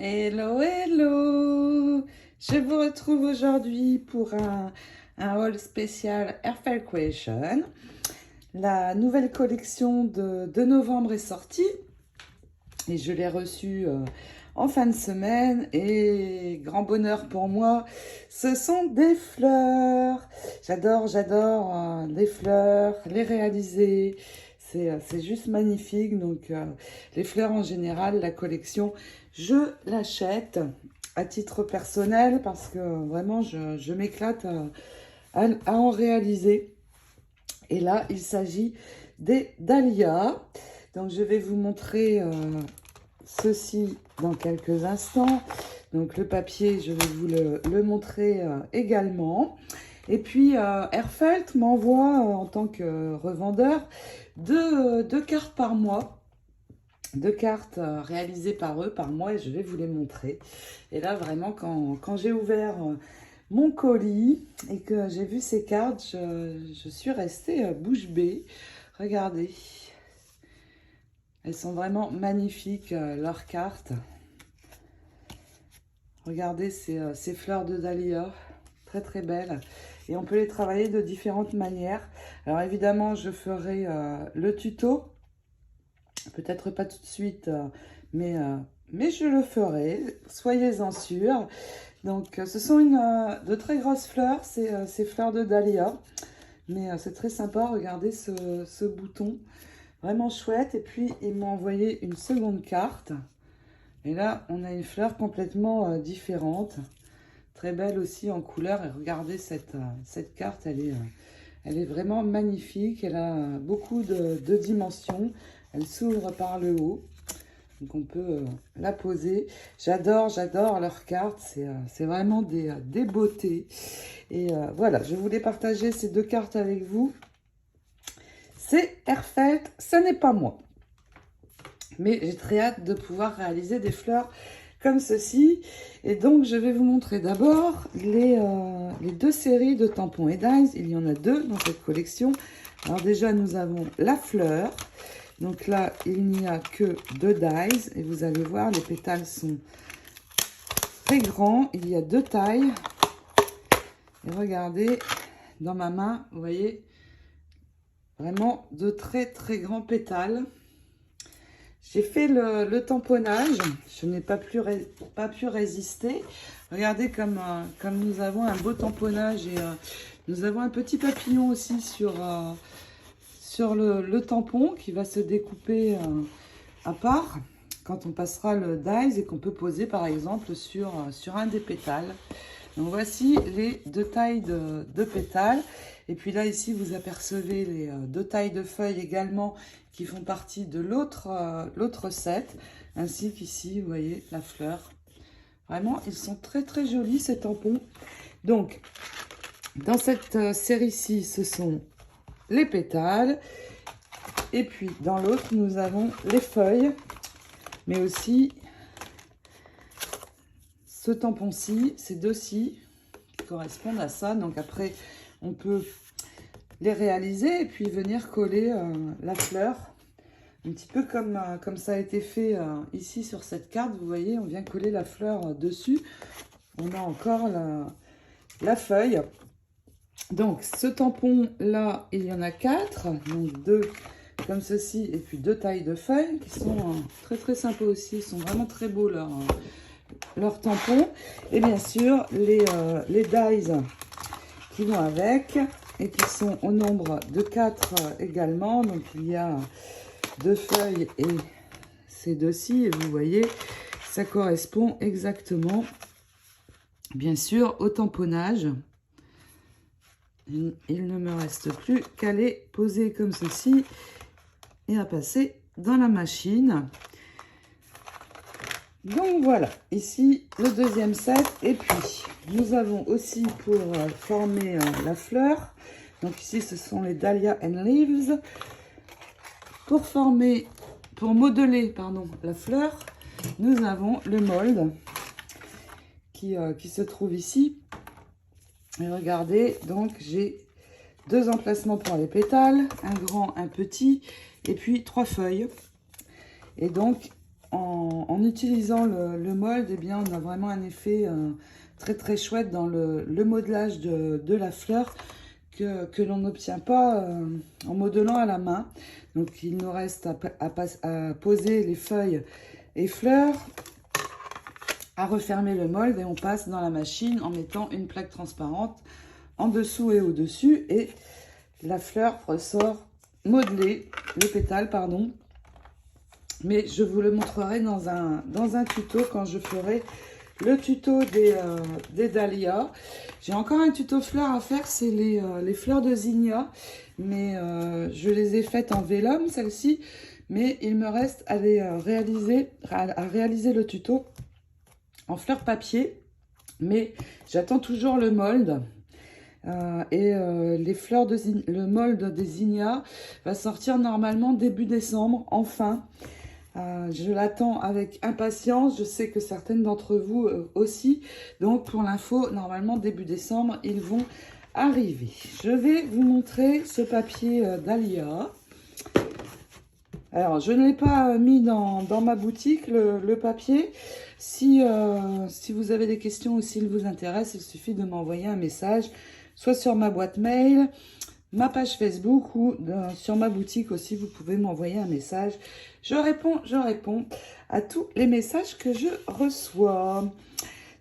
Hello, hello! Je vous retrouve aujourd'hui pour un haul spécial Airfile Creation. La nouvelle collection de novembre est sortie et je l'ai reçue en fin de semaine. Et grand bonheur pour moi, ce sont des fleurs. J'adore les fleurs, les réaliser. C'est juste magnifique. Donc, les fleurs en général, la collection, je l'achète à titre personnel parce que vraiment, je m'éclate à en réaliser. Et là, il s'agit des dahlias. Donc, je vais vous montrer ceci dans quelques instants. Donc, le papier, je vais vous le montrer également. Et puis, Airfelt m'envoie, en tant que revendeur, deux cartes par mois. Deux cartes réalisées par eux, par mois, et je vais vous les montrer. Et là, vraiment, quand j'ai ouvert mon colis et que j'ai vu ces cartes, je suis restée bouche bée. Regardez. Elles sont vraiment magnifiques, leurs cartes. Regardez ces fleurs de dahlia, très très belles. Et on peut les travailler de différentes manières. Alors évidemment, je ferai le tuto. Peut-être pas tout de suite, mais je le ferai. Soyez-en sûrs. Donc, ce sont de très grosses fleurs, ces fleurs de dahlia. Mais c'est très sympa, regardez ce bouton. Vraiment chouette. Et puis, ils m'ont envoyé une seconde carte. Et là, on a une fleur complètement différente. Très belle aussi en couleur. Et regardez cette carte, elle est vraiment magnifique. Elle a beaucoup de dimensions. Elle s'ouvre par le haut. Donc, on peut la poser. J'adore leurs cartes. C'est vraiment des beautés. Et voilà, je voulais partager ces deux cartes avec vous. C'est Airfelt, ce n'est pas moi. Mais j'ai très hâte de pouvoir réaliser des fleurs comme ceci. Et donc, je vais vous montrer d'abord les deux séries de tampons et dies. Il y en a deux dans cette collection. Alors déjà, nous avons la fleur. Donc là, il n'y a que deux dies. Et vous allez voir, les pétales sont très grands. Il y a deux tailles. Et regardez, dans ma main, vous voyez, vraiment de très très grands pétales. J'ai fait le tamponnage, je n'ai pas pu résister. Regardez comme nous avons un beau tamponnage et nous avons un petit papillon aussi sur le tampon qui va se découper à part quand on passera le dies et qu'on peut poser par exemple sur un des pétales. Donc voici les deux tailles de pétales. Et puis là, ici, vous apercevez les deux tailles de feuilles également qui font partie de l'autre set. Ainsi qu'ici, vous voyez la fleur. Vraiment, ils sont très très jolis ces tampons. Donc, dans cette série-ci, ce sont les pétales. Et puis, dans l'autre, nous avons les feuilles. Mais aussi ce tampon-ci, ces deux-ci qui correspondent à ça. Donc après, on peut les réaliser et puis venir coller la fleur. Un petit peu comme ça a été fait ici sur cette carte. Vous voyez, on vient coller la fleur dessus. On a encore la feuille. Donc, ce tampon-là, il y en a 4. Donc, 2 comme ceci et puis 2 tailles de feuilles qui sont très très sympas aussi. Ils sont vraiment très beaux leurs tampons. Et bien sûr, les dies qui vont avec et qui sont au nombre de 4 également. Donc, il y a 2 feuilles et ces deux-ci. Et vous voyez, ça correspond exactement, bien sûr, au tamponnage. Il ne me reste plus qu'à les poser comme ceci et à passer dans la machine. Donc voilà, ici le deuxième set. Et puis, nous avons aussi pour former la fleur. Donc ici, ce sont les Dahlia and Leaves. Pour modeler la fleur, nous avons le mold qui se trouve ici. Et regardez, donc j'ai 2 emplacements pour les pétales, un grand, un petit, et puis 3 feuilles. Et donc, en utilisant le mold, eh bien, on a vraiment un effet très très chouette dans le modelage de la fleur que l'on n'obtient pas en modelant à la main. Donc il nous reste à poser les feuilles et fleurs, à refermer le mold et on passe dans la machine en mettant une plaque transparente en dessous et au-dessus et la fleur ressort modelée, le pétale pardon. Mais je vous le montrerai dans un tuto quand je ferai le tuto des dahlias. J'ai encore un tuto fleurs à faire, c'est les fleurs de zinnia. Mais je les ai faites en vélum, celles-ci. Mais il me reste à réaliser le tuto en fleurs papier. Mais j'attends toujours le mold. Les fleurs le mold des zinnias va sortir normalement début décembre, enfin. Je l'attends avec impatience. Je sais que certaines d'entre vous aussi. Donc, pour l'info, normalement, début décembre, ils vont arriver. Je vais vous montrer ce papier dahlia. Alors, je ne l'ai pas mis dans ma boutique, le papier. Si vous avez des questions ou s'il vous intéresse, il suffit de m'envoyer un message, soit sur ma boîte mail, ma page Facebook ou sur ma boutique aussi, vous pouvez m'envoyer un message. Je réponds à tous les messages que je reçois.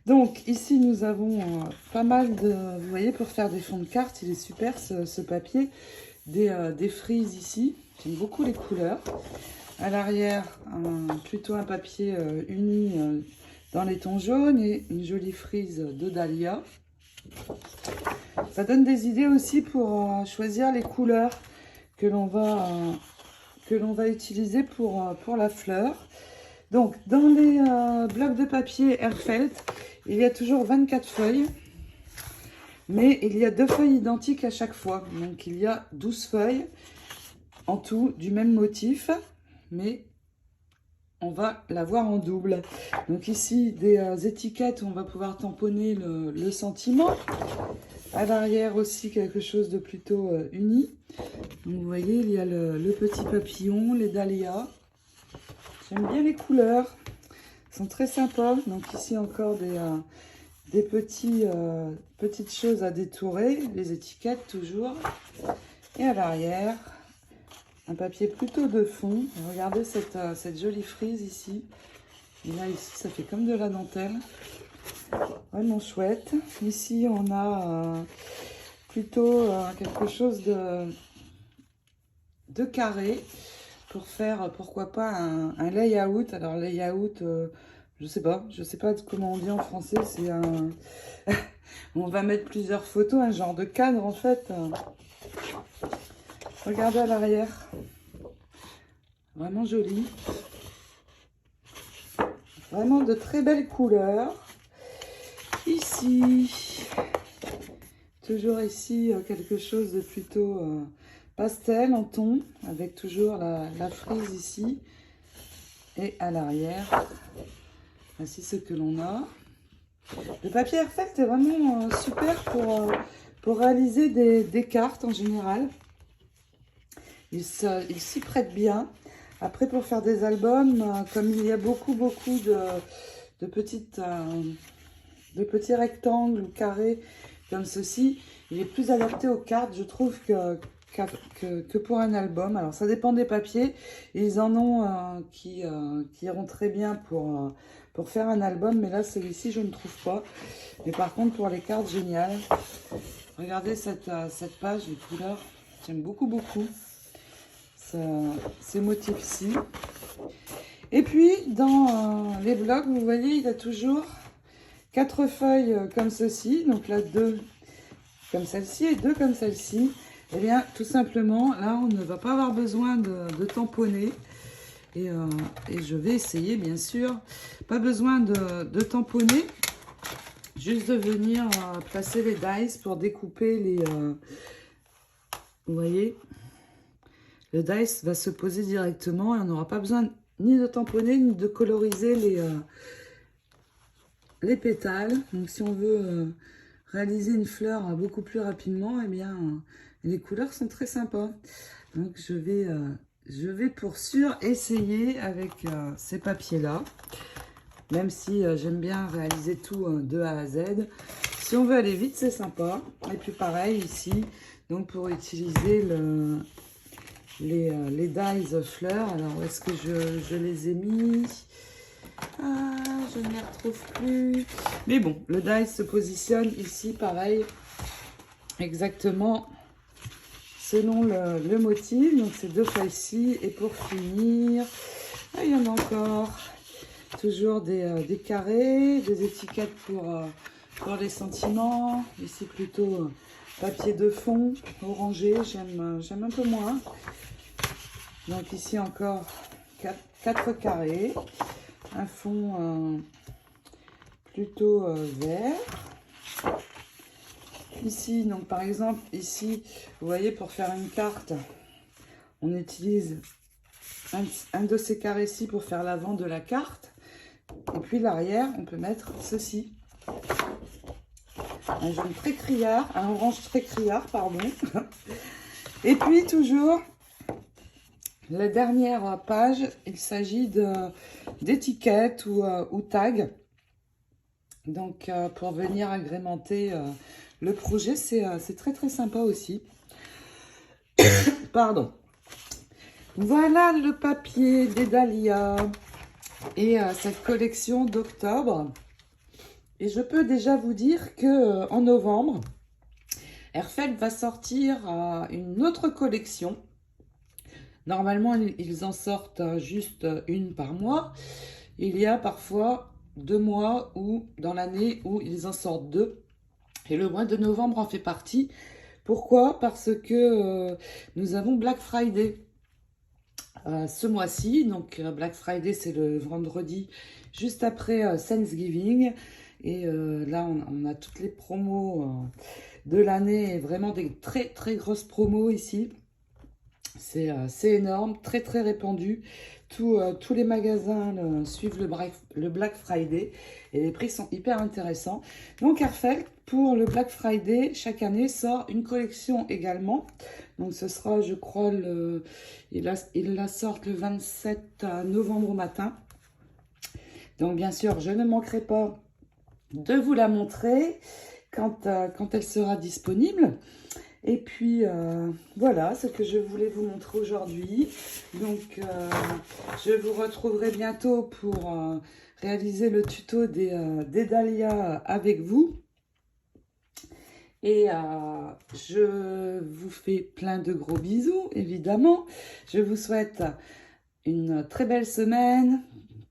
Donc ici nous avons pas mal de, vous voyez, pour faire des fonds de cartes, il est super ce papier, des frises ici, j'aime beaucoup les couleurs. À l'arrière, plutôt un papier uni dans les tons jaunes et une jolie frise de dahlia. Ça donne des idées aussi pour choisir les couleurs que l'on va utiliser pour la fleur. Donc, dans les blocs de papier Airfelt, il y a toujours 24 feuilles. Mais il y a 2 feuilles identiques à chaque fois. Donc, il y a 12 feuilles en tout du même motif. Mais on va l'avoir en double. Donc ici, des étiquettes où on va pouvoir tamponner le sentiment. À l'arrière aussi, quelque chose de plutôt uni. Donc, vous voyez, il y a le petit papillon, les dahlias. J'aime bien les couleurs. Elles sont très sympas. Donc ici, encore des petites choses à détourer. Les étiquettes, toujours. Et à l'arrière, un papier plutôt de fond. Regardez cette jolie frise ici. Et là, ici, ça fait comme de la dentelle. Vraiment chouette. Ici, on a plutôt quelque chose de carré pour faire, pourquoi pas, un layout. Alors, layout, je sais pas comment on dit en français. C'est un... on va mettre plusieurs photos, un genre de cadre, en fait. Regardez à l'arrière. Vraiment joli. Vraiment de très belles couleurs. Ici, toujours ici, quelque chose de plutôt pastel en ton, avec toujours la frise ici. Et à l'arrière, voici ce que l'on a. Le papier Airfelt est vraiment super pour réaliser des cartes en général. Il s'y prête bien. Après, pour faire des albums, comme il y a beaucoup de petits rectangles ou carrés comme ceci, il est plus adapté aux cartes, je trouve, que pour un album. Alors, ça dépend des papiers. Ils en ont qui iront très bien pour faire un album, mais là, celui-ci, je ne trouve pas. Mais par contre, pour les cartes, génial. Regardez cette page, les couleurs. J'aime beaucoup. Ces motifs-ci. Et puis, dans les blocs, vous voyez, il y a toujours 4 feuilles comme ceci. Donc là, 2 comme celle-ci et 2 comme celle-ci. Eh bien, tout simplement, là, on ne va pas avoir besoin de tamponner. Et je vais essayer, bien sûr. Pas besoin de tamponner. Juste de venir placer les dice pour découper les... vous voyez, le dice va se poser directement et on n'aura pas besoin ni de tamponner ni de coloriser les pétales. Donc si on veut réaliser une fleur beaucoup plus rapidement, eh bien les couleurs sont très sympas. Donc je vais je vais pour sûr essayer avec ces papiers-là. Même si j'aime bien réaliser tout de A à Z. Si on veut aller vite, c'est sympa. Et puis pareil ici, donc pour utiliser les dies fleurs. Alors où est-ce que je les ai mis? Ah, je ne les retrouve plus. Mais bon, le die se positionne ici, pareil, exactement selon le motif. Donc c'est deux fois ici. Et pour finir, ah, il y en a encore. Toujours des carrés, des étiquettes pour les sentiments. Ici plutôt papier de fond, orangé, j'aime un peu moins. Donc ici encore 4 carrés, un fond plutôt vert. Ici, donc par exemple, ici, vous voyez, pour faire une carte, on utilise un de ces carrés-ci pour faire l'avant de la carte. Et puis l'arrière, on peut mettre ceci. Un jaune très criard, un orange très criard, pardon. Et puis toujours, la dernière page, il s'agit d'étiquettes ou tags. Donc pour venir agrémenter le projet, c'est très très sympa aussi. Pardon. Voilà le papier des dahlias et cette collection d'octobre. Et je peux déjà vous dire que en novembre, Airfeld va sortir une autre collection. Normalement, ils en sortent juste une par mois. Il y a parfois 2 mois ou dans l'année où ils en sortent 2. Et le mois de novembre en fait partie. Pourquoi? Parce que nous avons Black Friday ce mois-ci. Donc Black Friday, c'est le vendredi juste après Thanksgiving. Et là, on a toutes les promos de l'année, vraiment des très très grosses promos ici. C'est énorme, très très répandu. Tous les magasins suivent le Black Friday et les prix sont hyper intéressants. Donc Airfeld, pour le Black Friday, chaque année sort une collection également. Donc ce sera, je crois, il la sort le 27 novembre au matin. Donc bien sûr, je ne manquerai pas de vous la montrer quand elle sera disponible. Et puis voilà ce que je voulais vous montrer aujourd'hui. Donc je vous retrouverai bientôt pour réaliser le tuto des dahlias avec vous. Et je vous fais plein de gros bisous, évidemment. Je vous souhaite une très belle semaine,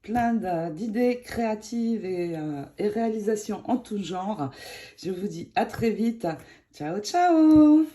plein d'idées créatives et réalisations en tout genre. Je vous dis à très vite. Ciao, ciao!